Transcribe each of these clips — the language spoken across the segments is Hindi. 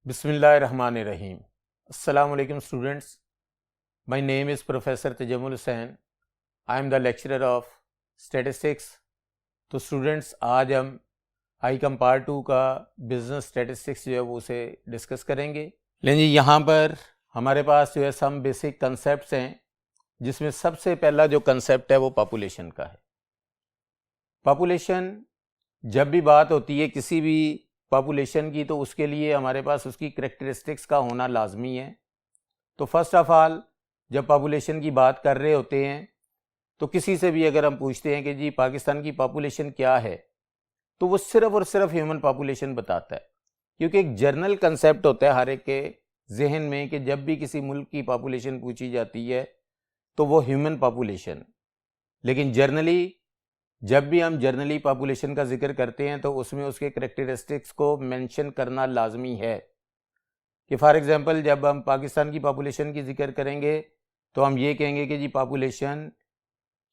बिस्मिल्लाहिर्रहमानिर्रहीम। अस्सलाम वालेकुम students, my name is professor Tajammul Hussain. I am the lecturer of statistics. तो स्टूडेंट्स, आज हम आईकॉम पार्ट 2 का बिजनेस स्टैटिस्टिक्स जो है वो उसे डिस्कस करेंगे। लेकिन जी यहाँ पर हमारे पास जो है सम बेसिक कंसेप्ट्स हैं, जिसमें सबसे पहला जो कंसेप्ट है वो पॉपुलेशन का है। पॉपुलेशन, जब भी बात होती है किसी भी पॉपुलेशन की, तो उसके लिए हमारे पास उसकी करैक्टरिस्टिक्स का होना लाजमी है। तो फर्स्ट ऑफ ऑल, जब पॉपुलेशन की बात कर रहे होते हैं तो किसी से भी अगर हम पूछते हैं कि जी पाकिस्तान की पॉपुलेशन क्या है, तो वो सिर्फ और सिर्फ ह्यूमन पॉपुलेशन बताता है, क्योंकि एक जर्नल कंसेप्ट होता है हर एक के जहन में कि जब भी किसी मुल्क की पॉपुलेशन पूछी जाती है तो वो ह्यूमन पॉपुलेशन। लेकिन जब भी हम जर्नली पॉपुलेशन का जिक्र करते हैं तो उसमें उसके करैक्टरिस्टिक्स को मेंशन करना लाजमी है। कि फॉर एग्जांपल, जब हम पाकिस्तान की पॉपुलेशन की जिक्र करेंगे तो हम ये कहेंगे कि जी पॉपुलेशन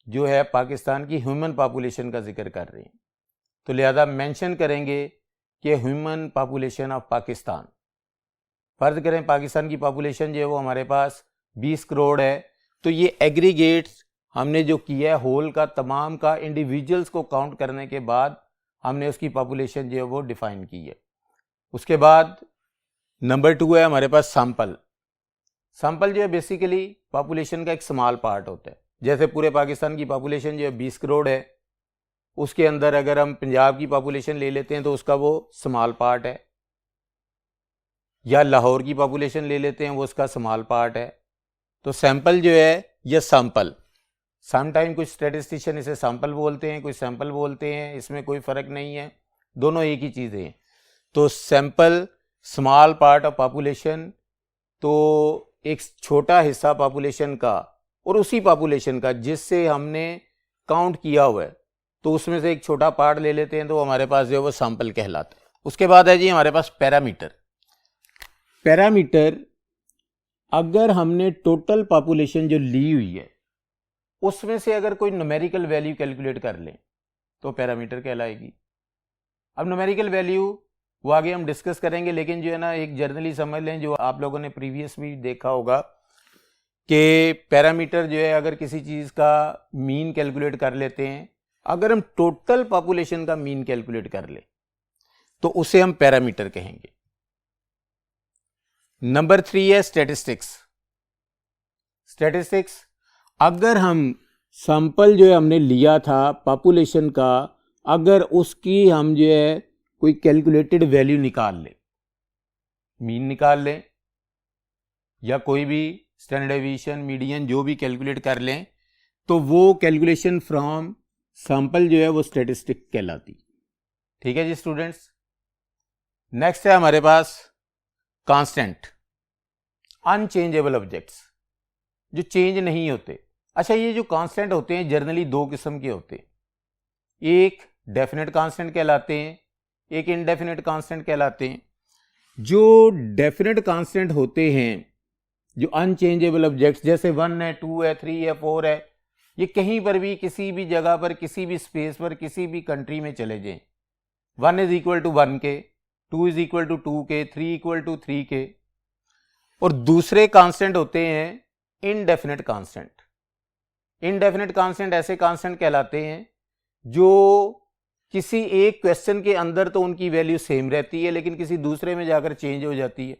जो है पाकिस्तान की ह्यूमन पॉपुलेशन का जिक्र कर रहे हैं, तो लिहाजा मेंशन करेंगे कि ह्यूमन पॉपुलेशन ऑफ पाकिस्तान। फर्ज करें पाकिस्तान की पॉपुलेशन जो है वो हमारे पास 20 करोड़ है, तो ये एग्रीगेट्स हमने जो किया है होल का, तमाम का इंडिविजुअल्स को काउंट करने के बाद हमने उसकी पॉपुलेशन जो है वो डिफाइन की है। उसके बाद नंबर 2 है हमारे पास सैंपल। सैंपल जो है बेसिकली पॉपुलेशन का एक स्मॉल पार्ट होता है। जैसे पूरे पाकिस्तान की पॉपुलेशन जो है 20 करोड़ है, उसके अंदर अगर हम पंजाब की पॉपुलेशन ले लेते हैं तो उसका वो स्मॉल पार्ट है, या लाहौर की पॉपुलेशन ले लेते हैं वो उसका स्मॉल पार्ट है। तो सैंपल जो है यह सैंपल, समटाइम कुछ स्टैटिस्टिशियन इसे सैंपल बोलते हैं, कुछ सैंपल बोलते हैं, इसमें कोई फ़र्क नहीं है, दोनों एक ही चीज़ें हैं। तो sample small part of population, तो एक छोटा हिस्सा पॉपुलेशन का और उसी पॉपुलेशन का जिससे हमने काउंट किया हुआ है, तो उसमें से एक छोटा पार्ट ले लेते हैं तो हमारे पास जो है वो सैंपल कहलाता है। उसके बाद है जी हमारे पास पैरामीटर। पैरामीटर, अगर हमने टोटल पॉपुलेशन जो ली हुई है उसमें से अगर कोई न्यूमेरिकल वैल्यू कैलकुलेट कर लें तो पैरामीटर कहलाएगी। अब न्यूमेरिकल वैल्यू वो आगे हम डिस्कस करेंगे, लेकिन जो है ना एक जर्नली समझ लें, जो आप लोगों ने प्रीवियस भी देखा होगा कि पैरामीटर जो है अगर किसी चीज़ का मीन कैलकुलेट कर लेते हैं, अगर हम टोटल पॉपुलेशन का मीन कैलकुलेट कर ले तो उसे हम पैरामीटर कहेंगे। नंबर 3 है स्टैटिस्टिक्स। स्टैटिस्टिक्स, अगर हम सैंपल जो है हमने लिया था पॉपुलेशन का, अगर उसकी हम जो है कोई कैलकुलेटेड वैल्यू निकाल लें, मीन निकाल लें या कोई भी स्टैंडर्ड डेविएशन, मीडियन जो भी कैलकुलेट कर लें, तो वो कैलकुलेशन फ्रॉम सैंपल जो है वो स्टैटिस्टिक कहलाती। ठीक है जी स्टूडेंट्स। नेक्स्ट है हमारे पास कांस्टेंट, अनचेंजेबल ऑब्जेक्ट्स जो चेंज नहीं होते। अच्छा, ये जो कांस्टेंट होते हैं जर्नली दो किस्म के होते हैं, एक डेफिनेट कांस्टेंट कहलाते हैं, एक इनडेफिनेट कांस्टेंट कहलाते हैं। जो डेफिनेट कांस्टेंट होते हैं, जो अनचेंजेबल ऑब्जेक्ट्स, जैसे 1 है, 2 है, 3 है, 4 है, ये कहीं पर भी किसी भी जगह पर, किसी भी स्पेस पर, किसी भी कंट्री में चले जाएं, 1 इज इक्वल टू 1 के, 2 इज इक्वल टू 2 के, 3 इक्वल टू 3 के। और दूसरे कांस्टेंट होते हैं इनडेफिनेट कांस्टेंट। इनडेफिनेट कांस्टेंट ऐसे कांस्टेंट कहलाते हैं जो किसी एक क्वेश्चन के अंदर तो उनकी वैल्यू सेम रहती है, लेकिन किसी दूसरे में जाकर चेंज हो जाती है।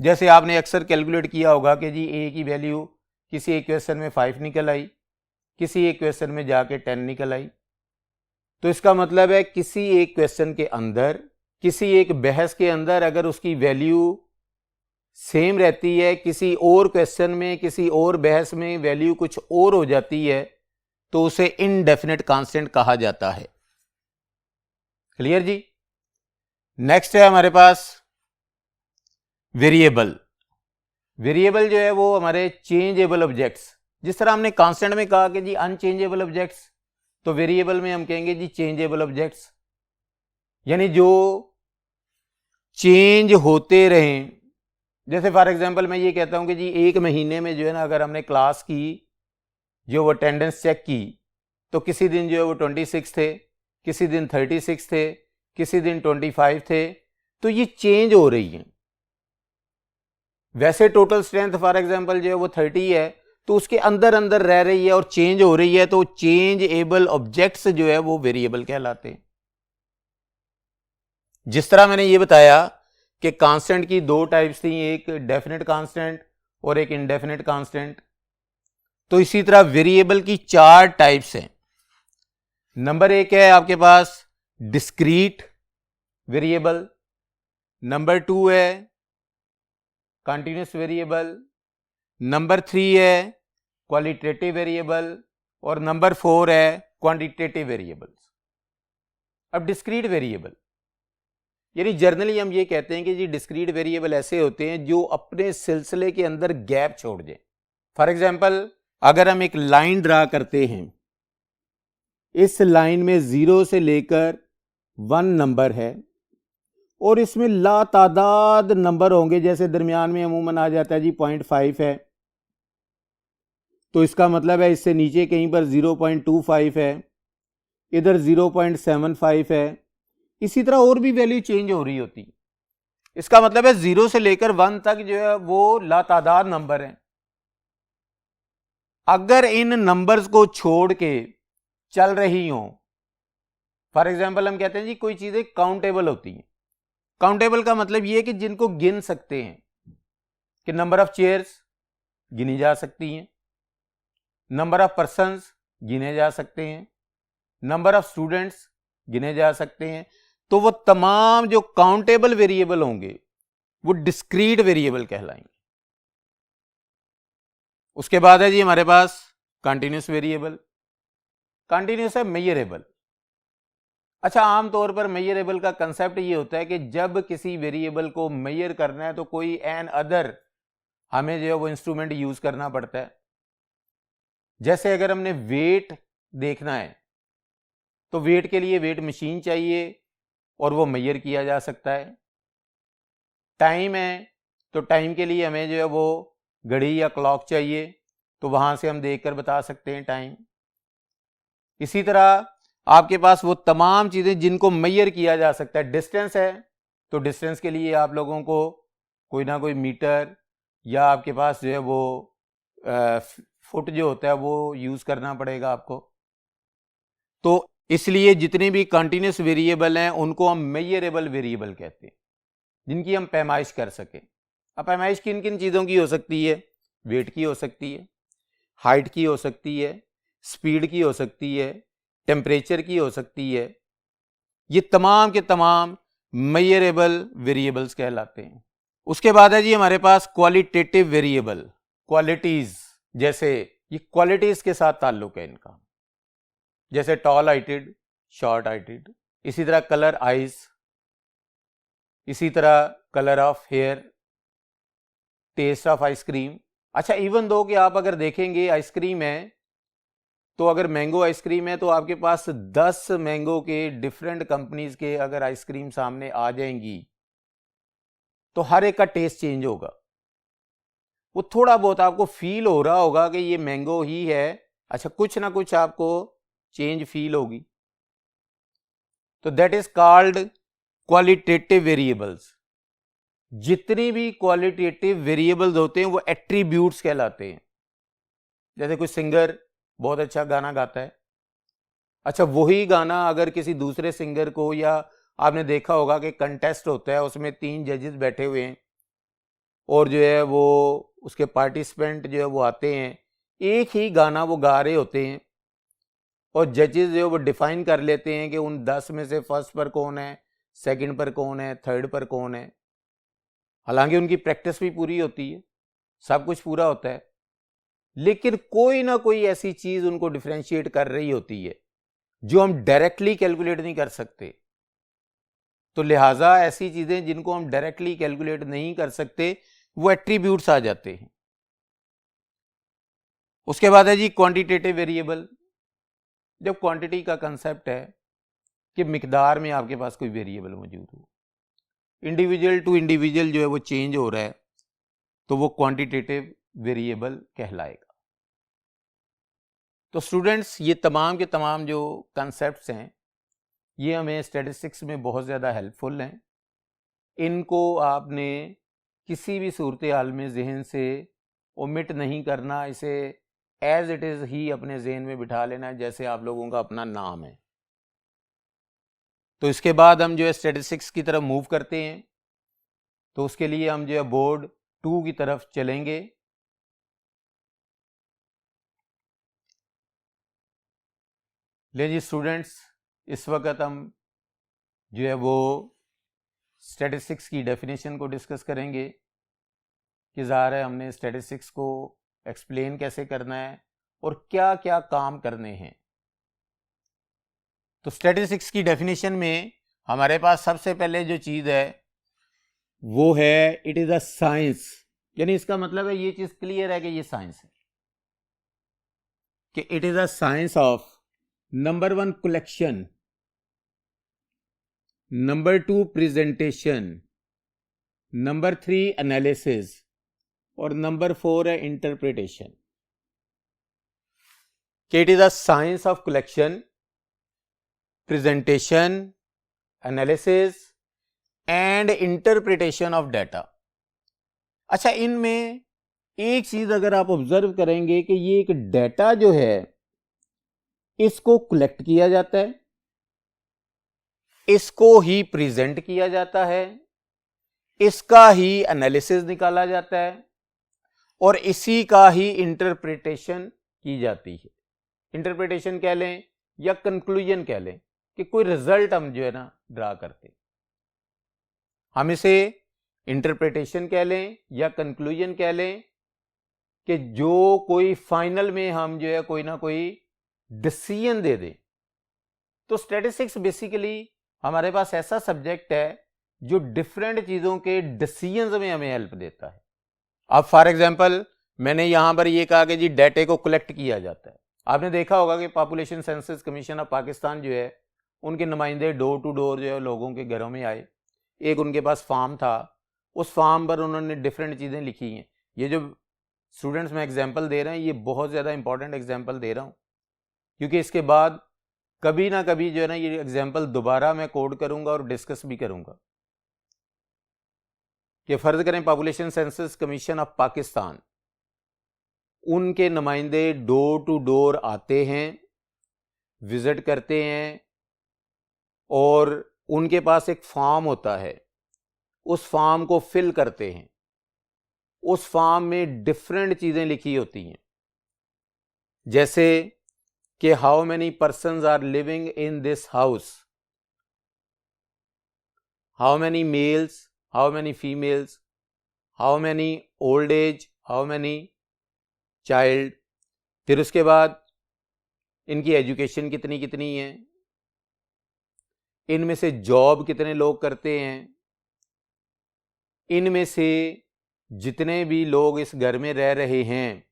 जैसे आपने अक्सर कैलकुलेट किया होगा कि जी ए की वैल्यू किसी एक क्वेश्चन में 5 निकल आई, किसी एक क्वेश्चन में जाके 10 निकल आई। तो इसका मतलब है किसी एक क्वेश्चन के अंदर, किसी एक बहस के अंदर अगर उसकी वैल्यू सेम रहती है, किसी और क्वेश्चन में, किसी और बहस में वैल्यू कुछ और हो जाती है, तो उसे इनडेफिनेट कांस्टेंट कहा जाता है। क्लियर जी। नेक्स्ट है हमारे पास वेरिएबल। वेरिएबल जो है वो हमारे चेंजेबल ऑब्जेक्ट्स, जिस तरह हमने कांस्टेंट में कहा कि जी अनचेंजेबल ऑब्जेक्ट्स, तो वेरिएबल में हम कहेंगे जी चेंजेबल ऑब्जेक्ट्स, यानी जो चेंज होते रहें। जैसे फॉर एग्जांपल मैं ये कहता हूं कि जी एक महीने में जो है ना अगर हमने क्लास की जो वो अटेंडेंस चेक की, तो किसी दिन जो है वो 26 थे, किसी दिन 36 थे, किसी दिन 25 थे, तो ये चेंज हो रही हैं। वैसे टोटल स्ट्रेंथ फॉर एग्जांपल जो है वो 30 है, तो उसके अंदर अंदर रह रही है और चेंज हो रही है, तो चेंज एबल ऑब्जेक्ट्स जो है वो वेरिएबल कहलाते हैं। जिस तरह मैंने ये बताया कि कांस्टेंट की दो टाइप्स थी, एक डेफिनेट कांस्टेंट और एक इनडेफिनेट कांस्टेंट, तो इसी तरह वेरिएबल की चार टाइप्स हैं। नंबर एक है आपके पास डिस्क्रीट वेरिएबल, नंबर टू है कंटीन्यूअस वेरिएबल, नंबर थ्री है क्वालिटेटिव वेरिएबल और नंबर फोर है क्वांटिटेटिव वेरिएबल्स। अब डिस्क्रीट वेरिएबल यानी जर्नली हम ये कहते हैं कि जी डिस्क्रीट वेरिएबल ऐसे होते हैं जो अपने सिलसिले के अंदर गैप छोड़ दें। फॉर एग्जांपल अगर हम एक लाइन ड्रा करते हैं, इस लाइन में 0 से लेकर 1 नंबर है और इसमें लातादाद नंबर होंगे, जैसे दरमियान में अमूमन आ जाता है जी 0.5 है, तो इसका मतलब है इससे नीचे कहीं पर 0.25 है, इधर 0.75 है, इसी तरह और भी वैल्यू चेंज हो रही होती। इसका मतलब है 0 से लेकर 1 तक जो है वो लातादाद नंबर है। अगर इन नंबर्स को छोड़ के चल रही हो, फॉर एग्जांपल हम कहते हैं जी कोई चीजें काउंटेबल होती हैं। काउंटेबल का मतलब ये है कि जिनको गिन सकते हैं, कि नंबर ऑफ चेयर्स गिनी जा सकती हैं, नंबर ऑफ पर्सन्स गिने जा सकते हैं, नंबर ऑफ स्टूडेंट्स गिने जा सकते हैं, तो वो तमाम जो काउंटेबल वेरिएबल होंगे वो डिस्क्रीट वेरिएबल कहलाएंगे। उसके बाद है जी हमारे पास कंटीन्यूअस वेरिएबल। कंटीन्यूअस है मेजरेबल। अच्छा, आमतौर पर मेजरेबल का कंसेप्ट ये होता है कि जब किसी वेरिएबल को मेजर करना है तो कोई एन अदर हमें जो है वो इंस्ट्रूमेंट यूज करना पड़ता है। जैसे अगर हमने वेट देखना है तो वेट के लिए वेट मशीन चाहिए और वो मेजर किया जा सकता है। टाइम है तो टाइम के लिए हमें जो है वो घड़ी या क्लॉक चाहिए, तो वहां से हम देखकर बता सकते हैं टाइम। इसी तरह आपके पास वो तमाम चीजें जिनको मेजर किया जा सकता है। डिस्टेंस है तो डिस्टेंस के लिए आप लोगों को कोई ना कोई मीटर या आपके पास जो है वो फुट जो होता है वो यूज करना पड़ेगा आपको। तो इसलिए जितने भी कंटीन्यूअस वेरिएबल हैं उनको हम मेजरेबल वेरिएबल कहते हैं, जिनकी हम पैमाइश कर सकें। अब पैमाइश किन किन चीज़ों की हो सकती है? वेट की हो सकती है, हाइट की हो सकती है, स्पीड की हो सकती है, टेम्परेचर की हो सकती है। ये तमाम के तमाम मेजरेबल वेरिएबल्स कहलाते हैं। उसके बाद है जी हमारे पास क्वालिटेटिव वेरिएबल। क्वालिटीज, जैसे ये क्वालिटीज के साथ ताल्लुक है इनका, जैसे टॉल हाइटेड, शॉर्ट हाइटेड। इसी तरह कलर आइज, इसी तरह colour of hair, taste of ice cream. अच्छा, इवन दो कि आप अगर देखेंगे आइसक्रीम है तो अगर मैंगो आइसक्रीम है तो आपके पास 10 मैंगो के डिफरेंट कंपनीज के अगर आइसक्रीम सामने आ जाएंगी तो हर एक का टेस्ट चेंज होगा। वो थोड़ा बहुत आपको फील हो रहा होगा कि ये मैंगो ही है, अच्छा कुछ ना कुछ आपको चेंज फील होगी। तो that is called qualitative variables. जितनी भी क्वालिटेटिव वेरिएबल्स होते हैं वो एट्रीब्यूट्स कहलाते हैं। जैसे कोई सिंगर बहुत अच्छा गाना गाता है, अच्छा वही गाना अगर किसी दूसरे सिंगर को, या आपने देखा होगा कि कंटेस्ट होता है उसमें 3 जजेस बैठे हुए हैं और जो है वो उसके पार्टिसिपेंट जो है वो आते हैं, एक ही गाना वो गा रहे होते हैं और जजेस जो है वो डिफाइन कर लेते हैं कि उन 10 में से फर्स्ट पर कौन है, सेकंड पर कौन है, थर्ड पर कौन है। हालांकि उनकी प्रैक्टिस भी पूरी होती है, सब कुछ पूरा होता है, लेकिन कोई ना कोई ऐसी चीज उनको डिफरेंशिएट कर रही होती है जो हम डायरेक्टली कैलकुलेट नहीं कर सकते। तो लिहाजा ऐसी चीजें जिनको हम डायरेक्टली कैलकुलेट नहीं कर सकते वो एट्रीब्यूट्स आ जाते हैं। उसके बाद है जी क्वांटिटेटिव वेरिएबल। जब क्वांटिटी का कंसेप्ट है कि मिकदार में आपके पास कोई वेरिएबल मौजूद हो, इंडिविजुअल टू इंडिविजुअल जो है वो चेंज हो रहा है, तो वो क्वांटिटेटिव वेरिएबल कहलाएगा। तो स्टूडेंट्स, ये तमाम के तमाम जो कंसेप्ट्स हैं ये हमें स्टैटिस्टिक्स में बहुत ज़्यादा हेल्पफुल हैं। इनको आपने किसी भी सूरत हाल में जहन से ओमिट नहीं करना, इसे एज इट इज़ ही अपने जहन में बिठा लेना है जैसे आप लोगों का अपना नाम है। तो इसके बाद हम जो है स्टैटिस्टिक्स की तरफ मूव करते हैं। तो उसके लिए हम जो है बोर्ड 2 की तरफ चलेंगे। ले जी स्टूडेंट्स, इस वक्त हम जो है वो स्टैटिस्टिक्स की डेफिनेशन को डिस्कस करेंगे कि ज़ाहिर है हमने स्टैटिस्टिक्स को एक्सप्लेन कैसे करना है और क्या क्या काम करने हैं। तो स्टैटिस्टिक्स की डेफिनेशन में हमारे पास सबसे पहले जो चीज़ है वो है इट इज़ अ साइंस, यानी इसका मतलब है ये चीज़ क्लियर है कि ये साइंस है, कि it is a science of number 1 collection, number 2 presentation, number 3 analysis और नंबर 4 है इंटरप्रिटेशन। कि it is a science of collection, presentation, analysis and interpretation of data. अच्छा, इनमें एक चीज अगर आप ऑब्जर्व करेंगे कि ये एक डाटा जो है इसको कलेक्ट किया जाता है, इसको ही प्रेजेंट किया जाता है, इसका ही एनालिसिस निकाला जाता है और इसी का ही इंटरप्रिटेशन की जाती है। इंटरप्रिटेशन कह लें या कंक्लूजन कह लें कि कोई रिजल्ट हम जो है ना ड्रा करते, हम इसे इंटरप्रिटेशन कह लें या कंक्लूजन कह लें कि जो कोई फाइनल में हम जो है कोई ना कोई डिसीजन दे दें। तो स्टैटिस्टिक्स बेसिकली हमारे पास ऐसा सब्जेक्ट है जो डिफरेंट चीजों के डिसीजंस में हमें हेल्प देता है। अब फॉर एग्जांपल मैंने यहां पर ये कहा कि जी डाटे को कलेक्ट किया जाता है। आपने देखा होगा कि population census commission of Pakistan जो है उनके नुमाइंदे डोर टू डोर जो है लोगों के घरों में आए। एक उनके पास फार्म था, उस फार्म पर उन्होंने डिफरेंट चीज़ें लिखी हैं। ये जो स्टूडेंट्स में एग्जाम्पल दे रहे हैं ये बहुत ज़्यादा इंपॉर्टेंट एग्जाम्पल दे रहा हूँ, क्योंकि इसके बाद कभी ना कभी जो है ना ये एग्जाम्पल दोबारा मैं कोड करूँगा और डिस्कस भी करूँगा। कि फ़र्ज करें population census commission of Pakistan, उनके नुमाइंदे डोर टू डोर आते हैं, विजिट करते हैं और उनके पास एक फॉर्म होता है, उस फॉर्म को फिल करते हैं। उस फॉर्म में डिफरेंट चीज़ें लिखी होती हैं, जैसे कि how many persons are living in this house, how many males, how many females, how many old age, how many child. फिर उसके बाद इनकी एजुकेशन कितनी कितनी है, इनमें से जॉब कितने लोग करते हैं, इनमें से जितने भी लोग इस घर में रह रहे हैं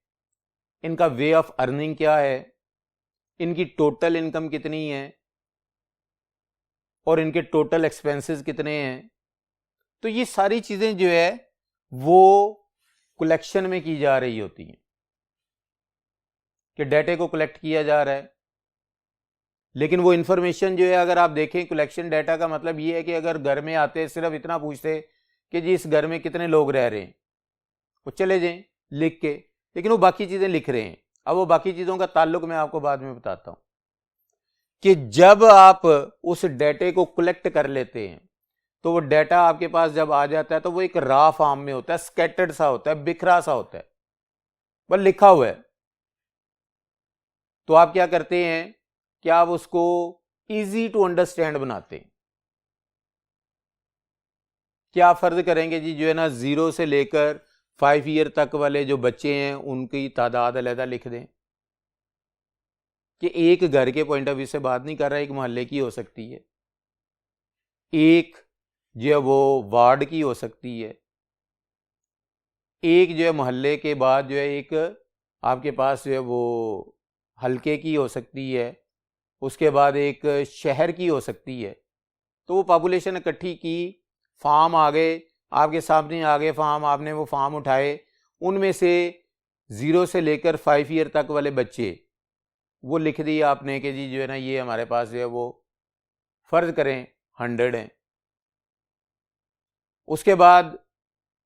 इनका वे ऑफ अर्निंग क्या है, इनकी टोटल इनकम कितनी है और इनके टोटल एक्सपेंसेस कितने हैं। तो ये सारी चीज़ें जो है वो कलेक्शन में की जा रही होती हैं, कि डेटे को कलेक्ट किया जा रहा है। लेकिन वो इंफॉर्मेशन जो है अगर आप देखें, कलेक्शन डाटा का मतलब ये है कि अगर घर में आते सिर्फ इतना पूछते कि जी इस घर में कितने लोग रह रहे हैं, वो चले जाएं लिख के, लेकिन वो बाकी चीज़ें लिख रहे हैं। अब वो बाकी चीज़ों का ताल्लुक मैं आपको बाद में बताता हूं कि जब आप उस डेटे को कलेक्ट कर लेते हैं तो वो डेटा आपके पास जब आ जाता है तो वो एक रॉ फॉर्म में होता है, स्कैटर्ड सा होता है, बिखरा सा होता है, बस लिखा हुआ है। तो आप क्या करते हैं कि आप उसको इजी टू अंडरस्टैंड बनाते हैं। क्या फर्ज करेंगे जी जो है ना 0 से लेकर 5 ईयर तक वाले जो बच्चे हैं उनकी तादाद अलहदा लिख दें, कि एक घर के पॉइंट ऑफ व्यू से बात नहीं कर रहा, एक मोहल्ले की हो सकती है, एक जो है वो वार्ड की हो सकती है, एक जो है मोहल्ले के बाद जो है एक आपके पास जो है वो हल्के की हो सकती है, उसके बाद एक शहर की हो सकती है। तो वो पॉपुलेशन इकट्ठी की, फार्म आ गए आपके सामने, आ गए फार्म, आपने वो फार्म उठाए, उनमें से 0 से लेकर 5 ईयर तक वाले बच्चे वो लिख दिए आपने कि जी जो है ना ये हमारे पास जो है वो फर्ज करें 100 हैं। उसके बाद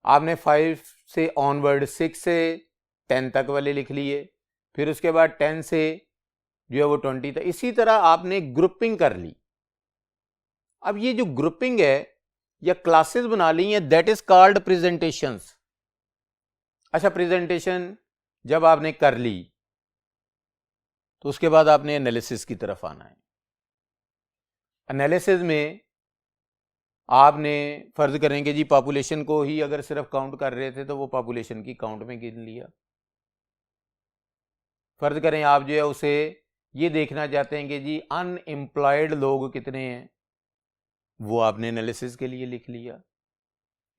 आपने 5 से ऑनवर्ड 6 से 10 तक वाले लिख लिए, फिर उसके बाद 10 से जो है वो 20 तक, इसी तरह आपने ग्रुपिंग कर ली। अब ये जो ग्रुपिंग है या क्लासेस बना ली हैं, दैट इज कॉल्ड प्रेजेंटेशंस। अच्छा, प्रेजेंटेशन जब आपने कर ली तो उसके बाद आपने एनालिसिस की तरफ आना है। एनालिसिस में आपने फर्ज करेंगे जी पॉपुलेशन को ही अगर सिर्फ काउंट कर रहे थे तो वो पॉपुलेशन की काउंट में गिन लिया। फर्ज करें आप जो है उसे ये देखना चाहते हैं कि जी अनएम्प्लॉयड लोग कितने हैं, वो आपने एनालिसिस के लिए लिख लिया।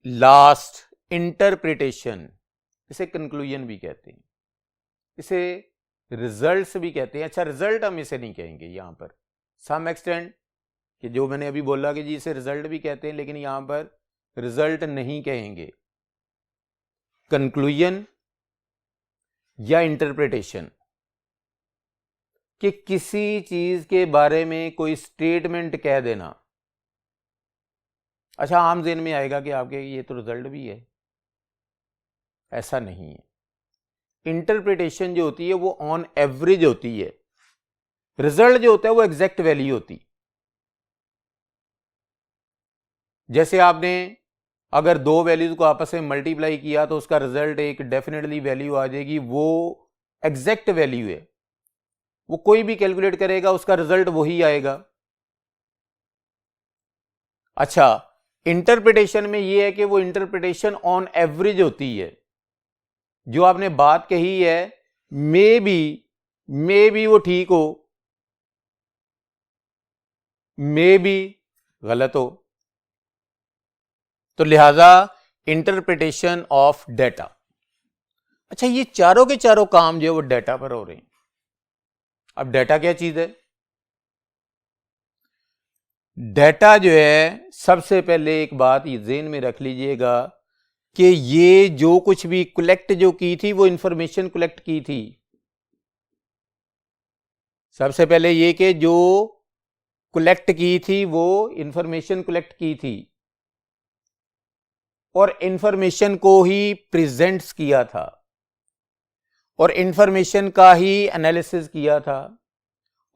लास्ट, इंटरप्रिटेशन, इसे कंक्लूजन भी कहते हैं, इसे रिजल्ट्स भी कहते हैं। अच्छा, रिजल्ट हम इसे नहीं कहेंगे यहां पर, सम एक्सटेंट कि जो मैंने अभी बोला कि जी इसे रिजल्ट भी कहते हैं, लेकिन यहां पर रिजल्ट नहीं कहेंगे। कंक्लूजन या इंटरप्रिटेशन कि किसी चीज के बारे में कोई स्टेटमेंट कह देना। अच्छा, आम ज़हन में आएगा कि आपके ये तो रिजल्ट भी है, ऐसा नहीं है। इंटरप्रिटेशन जो होती है वो ऑन एवरेज होती है, रिजल्ट जो होता है वो एग्जैक्ट वैल्यू होती। जैसे आपने अगर दो वैल्यूज को आपस में मल्टीप्लाई किया तो उसका रिजल्ट एक डेफिनेटली वैल्यू आ जाएगी, वो एग्जैक्ट वैल्यू है, वो कोई भी कैलकुलेट करेगा उसका रिजल्ट वही आएगा। अच्छा, इंटरप्रिटेशन में यह है कि वो इंटरप्रिटेशन ऑन एवरेज होती है। जो आपने बात कही है मे बी वो ठीक हो, मे बी गलत हो, तो लिहाजा इंटरप्रिटेशन ऑफ डेटा। अच्छा, ये चारों के चारों काम जो है वो डेटा पर हो रहे हैं। अब डेटा क्या चीज है? डेटा जो है, सबसे पहले एक बात ये ज़हन में रख लीजिएगा कि ये जो कुछ भी कलेक्ट जो की थी वो इंफॉर्मेशन कलेक्ट की थी। सबसे पहले ये कि जो कलेक्ट की थी वो इंफॉर्मेशन कलेक्ट की थी और इंफॉर्मेशन को ही प्रेजेंट्स किया था और इंफॉर्मेशन का ही एनालिसिस किया था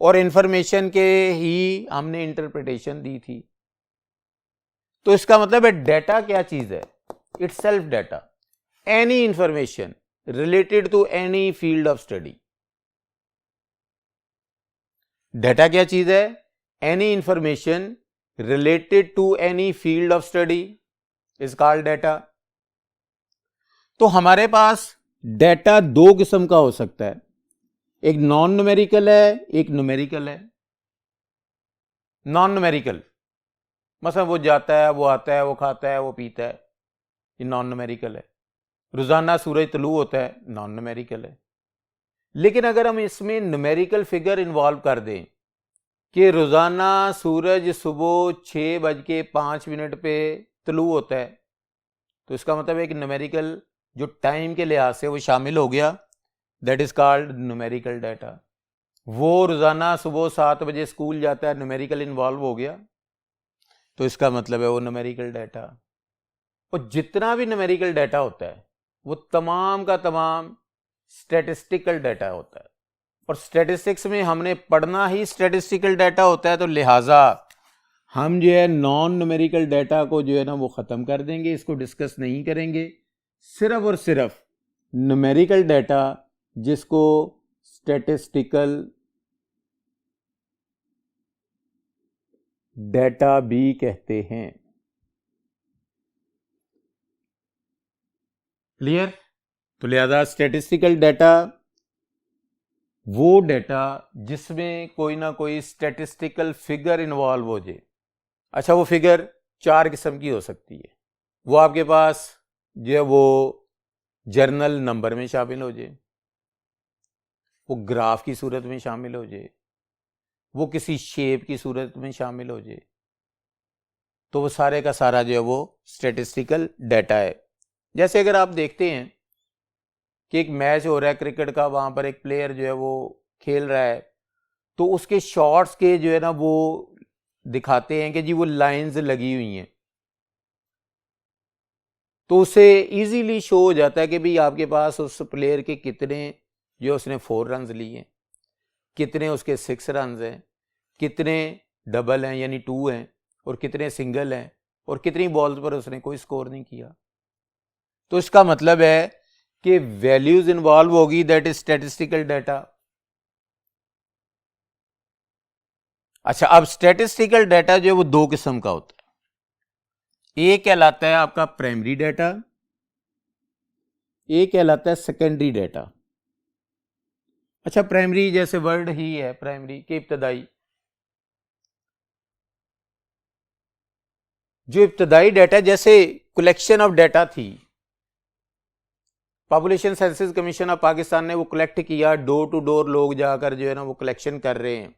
और इंफॉर्मेशन के ही हमने इंटरप्रिटेशन दी थी। तो इसका मतलब है डेटा क्या चीज है? It's self data, any information related to any field of study. Data क्या चीज है? Any information related to any field of study is called data. तो हमारे पास डेटा दो किस्म का हो सकता है, एक नॉन न्यूमेरिकल है, एक न्यूमेरिकल है। नॉन न्यूमेरिकल मतलब वो जाता है, वो आता है, वो खाता है, वो पीता है, ये नॉन न्यूमेरिकल है। रोजाना सूरज तलू होता है, नॉन न्यूमेरिकल है। लेकिन अगर हम इसमें न्यूमेरिकल फिगर इन्वॉल्व कर दें कि रोजाना सूरज सुबह 6:05 पे तलू होता है, तो इसका मतलब एक न्यूमेरिकल जो टाइम के लिहाज से वो शामिल हो गया, that is called numerical data. वो रोजाना सुबह 7 बजे स्कूल जाता है, न्यूमेरिकल इन्वॉल्व हो गया, तो इसका मतलब है वो न्यूमेरिकल डाटा। और जितना भी न्यूमेरिकल डाटा होता है वो तमाम का तमाम स्टैटिस्टिकल डाटा होता है और स्टैटिस्टिक्स में हमने पढ़ना ही स्टैटिस्टिकल डाटा होता है। तो लिहाजा हम जो है नॉन न्यूमेरिकल डाटा को जो है ना वो ख़त्म कर देंगे, इसको डिस्कस नहीं करेंगे। सिर्फ और सिर्फ न्यूमेरिकल डाटा जिसको स्टैटिस्टिकल डाटा भी कहते हैं। क्लियर? तो लिहाजा स्टैटिस्टिकल डाटा वो डाटा जिसमें कोई ना कोई स्टैटिस्टिकल फिगर इन्वॉल्व हो जाए। अच्छा, वो फिगर 4 किस्म की हो सकती है। वो आपके पास जो है वो जर्नल नंबर में शामिल हो जाए, वो ग्राफ की सूरत में शामिल हो जाए, वो किसी शेप की सूरत में शामिल हो जाए, तो वो सारे का सारा जो है वो स्टैटिस्टिकल डाटा है। जैसे अगर आप देखते हैं कि एक मैच हो रहा है क्रिकेट का, वहां पर एक प्लेयर जो है वो खेल रहा है, तो उसके शॉट्स के जो है ना वो दिखाते हैं कि जी वो लाइंस लगी हुई हैं। तो उसे इजीली शो हो जाता है कि भाई आपके पास उस प्लेयर के कितने जो उसने 4 रन लिए, कितने उसके 6 रन हैं, कितने डबल हैं यानी 2 हैं, और कितने सिंगल हैं, और कितनी बॉल्स पर उसने कोई स्कोर नहीं किया। तो इसका मतलब है कि वैल्यूज इन्वॉल्व होगी, दैट इज स्टैटिस्टिकल डाटा। अच्छा, अब स्टैटिस्टिकल डाटा जो है वो 2 किस्म का होता है। एक कहलाता है आपका प्राइमरी डाटा, एक कहलाता है सेकेंडरी डाटा। अच्छा, प्राइमरी जैसे वर्ड ही है, प्राइमरी के इब्तदाई, जो इब्तदाई डाटा जैसे कलेक्शन ऑफ डाटा थी, population census commission of Pakistan ने वो कलेक्ट किया, डोर टू डोर लोग जाकर जो है ना वो कलेक्शन कर रहे हैं,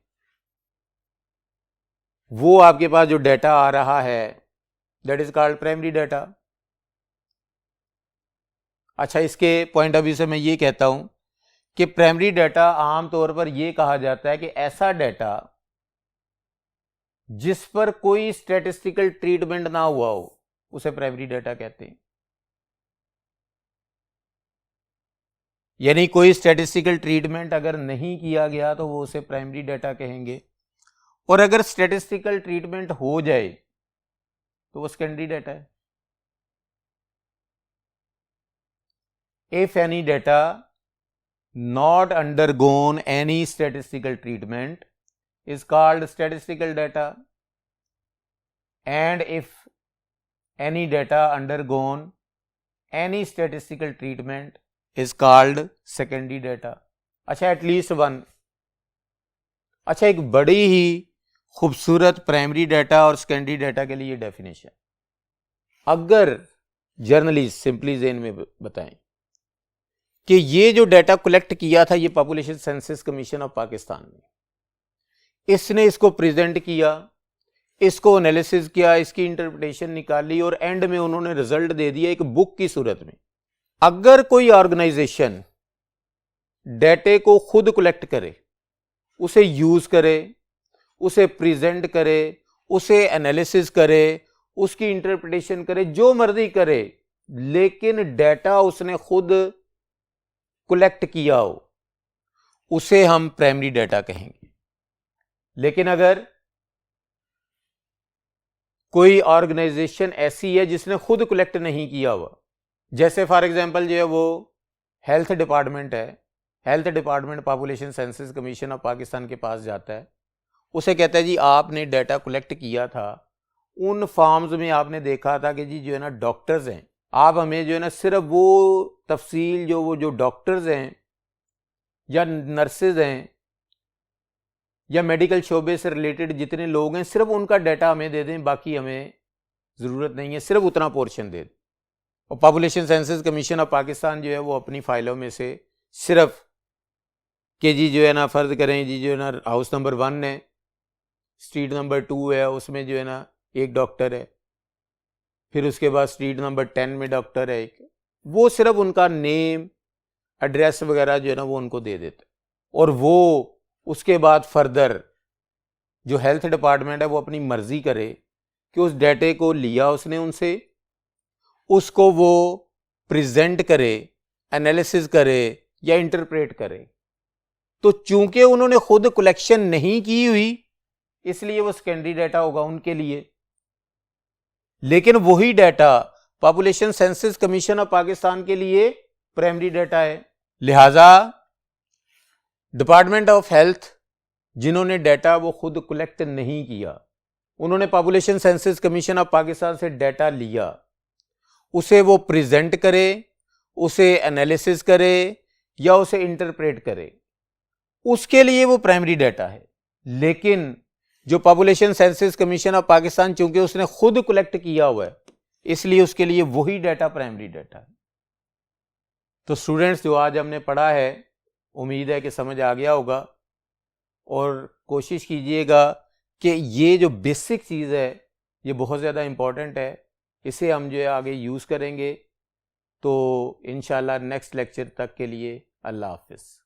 वो आपके पास जो डाटा आ रहा है that is called primary data. अच्छा, इसके पॉइंट ऑफ व्यू से मैं ये कहता हूं कि प्राइमरी डाटा आमतौर पर यह कहा जाता है कि ऐसा डाटा जिस पर कोई स्टैटिस्टिकल ट्रीटमेंट ना हुआ हो उसे प्राइमरी डाटा कहते हैं। यानी कोई स्टैटिस्टिकल ट्रीटमेंट अगर नहीं किया गया तो वो उसे प्राइमरी डाटा कहेंगे, और अगर स्टैटिस्टिकल ट्रीटमेंट हो जाए तो वो सेकेंडरी डाटा है। If any data not undergone any statistical treatment is called statistical data, and if any data undergone any statistical treatment is called secondary data. अच्छा, at least one। अच्छा, एक बड़ी ही खूबसूरत प्राइमरी डाटा और सेकेंडरी डाटा के लिए डेफिनेशन अगर जर्नलिस्ट सिंपली जेन में बताएं कि ये जो डाटा कलेक्ट किया था ये population census commission of Pakistan ने, इसने इसको प्रेजेंट किया, इसको एनालिसिस किया, इसकी इंटरप्रिटेशन निकाली, और एंड में उन्होंने रिजल्ट दे दिया एक बुक की सूरत में। अगर कोई ऑर्गेनाइजेशन डाटे को खुद कलेक्ट करे, उसे यूज करे, उसे प्रेजेंट करे, उसे एनालिसिस करे, उसकी इंटरप्रिटेशन करे, जो मर्जी करे, लेकिन डाटा उसने खुद कलेक्ट किया हो, उसे हम प्राइमरी डाटा कहेंगे। लेकिन अगर कोई ऑर्गेनाइजेशन ऐसी है जिसने खुद कलेक्ट नहीं किया हुआ, जैसे फॉर एग्जांपल जो है वो हेल्थ डिपार्टमेंट है, health department population census commission of Pakistan के पास जाता है, उसे कहता है जी आपने डाटा कलेक्ट किया था, उन फॉर्म्स में आपने देखा था कि जी जो है ना डॉक्टर्स हैं, आप हमें जो है ना सिर्फ वो तफसील जो डॉक्टर्स हैं या नर्सेज हैं या मेडिकल शोबे से रिलेटेड जितने लोग हैं सिर्फ उनका डाटा हमें दे दें, बाकी हमें ज़रूरत नहीं है, सिर्फ उतना पोर्शन दे दें। और population census commission of Pakistan जो है वो अपनी फाइलों में से सिर्फ कि जी जो है ना फ़र्ज करें जी जो है ना हाउस नंबर 1 है, स्ट्रीट नंबर 2 है, उसमें जो है ना एक डॉक्टर है, फिर उसके बाद स्ट्रीट नंबर 10 में डॉक्टर है एक, वो सिर्फ उनका नेम एड्रेस वगैरह जो है ना वो उनको दे देते, और वो उसके बाद फर्दर जो हेल्थ डिपार्टमेंट है वो अपनी मर्जी करे कि उस डाटे को लिया उसने उनसे, उसको वो प्रेजेंट करे, एनालिसिस करे या इंटरप्रेट करे। तो चूंकि उन्होंने खुद कलेक्शन नहीं की हुई इसलिए वो सेकेंडरी डाटा होगा उनके लिए, लेकिन वही data population census commission of Pakistan के लिए प्राइमरी डाटा है। लिहाजा डिपार्टमेंट ऑफ हेल्थ जिन्होंने डाटा वो खुद कलेक्ट नहीं किया, उन्होंने population census commission of Pakistan से डाटा लिया, उसे वो प्रेजेंट करे, उसे एनालिसिस करे या उसे इंटरप्रेट करे, उसके लिए वो प्राइमरी डाटा है। लेकिन जो population census commission of Pakistan चूंकि उसने खुद कलेक्ट किया हुआ है इसलिए उसके लिए वही डाटा प्राइमरी डाटा है। तो स्टूडेंट्स, जो आज हमने पढ़ा है उम्मीद है कि समझ आ गया होगा, और कोशिश कीजिएगा कि ये जो बेसिक चीज़ है ये बहुत ज़्यादा इम्पॉर्टेंट है, इसे हम जो है आगे यूज़ करेंगे। तो इंशाल्लाह नेक्स्ट लेक्चर तक के लिए अल्लाह हाफिज़।